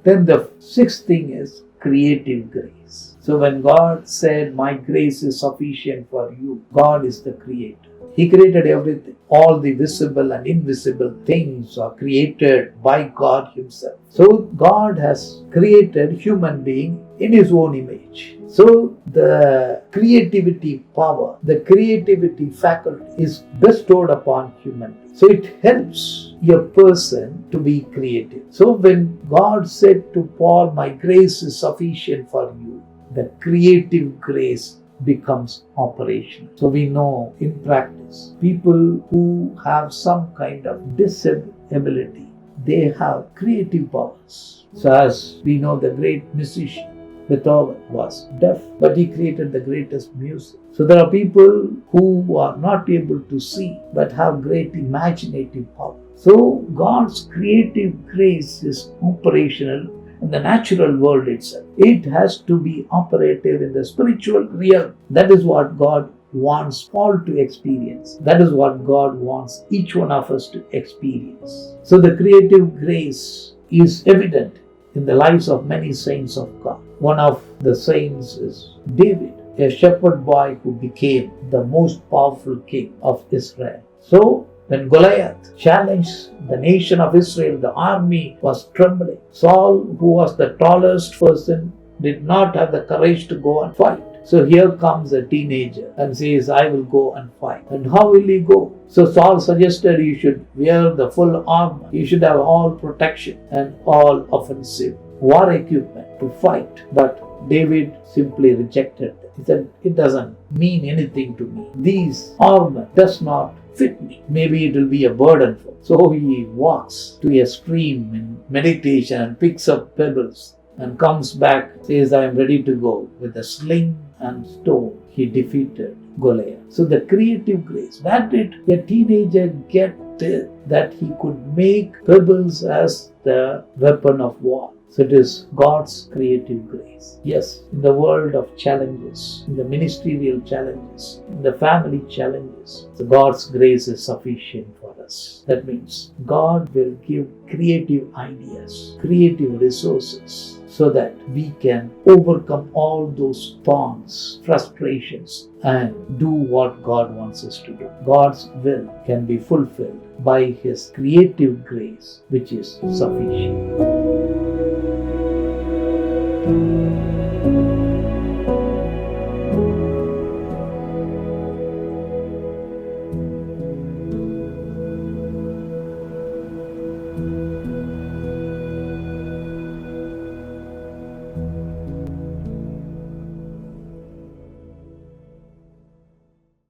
Then the sixth thing is creative grace. So when God said, my grace is sufficient for you, God is the creator. He created everything. All the visible and invisible things are created by God Himself. So God has created human being in His own image. So the creativity power, the creativity faculty is bestowed upon human beings. So it helps a person to be creative. So when God said to Paul, my grace is sufficient for you, the creative grace becomes operational. So we know in practice, people who have some kind of disability, they have creative powers. So as we know, the great musician Beethoven was deaf, but he created the greatest music. So there are people who are not able to see, but have great imaginative power. So God's creative grace is operational in the natural world itself. It has to be operative in the spiritual realm. That is what God wants Paul to experience. That is what God wants each one of us to experience. So the creative grace is evident in the lives of many saints of God. One of the saints is David, a shepherd boy who became the most powerful king of Israel. So when Goliath challenged the nation of Israel, the army was trembling. Saul, who was the tallest person, did not have the courage to go and fight. So here comes a teenager and says, I will go and fight. And how will he go? So Saul suggested you should wear the full armor. You should have all protection and all offensive war equipment to fight. But David simply rejected it. He said, it doesn't mean anything to me. These armor does not fit me. Maybe it will be a burden for me. So he walks to a stream in meditation and picks up pebbles and comes back, says, I am ready to go. With a sling and stone, he defeated Goliath. So the creative grace. Where did a teenager get that he could make pebbles as the weapon of war? So it is God's creative grace. Yes, in the world of challenges, in the ministerial challenges, in the family challenges, so God's grace is sufficient for us. That means God will give creative ideas, creative resources, so that we can overcome all those thorns, frustrations, and do what God wants us to do. God's will can be fulfilled by His creative grace, which is sufficient.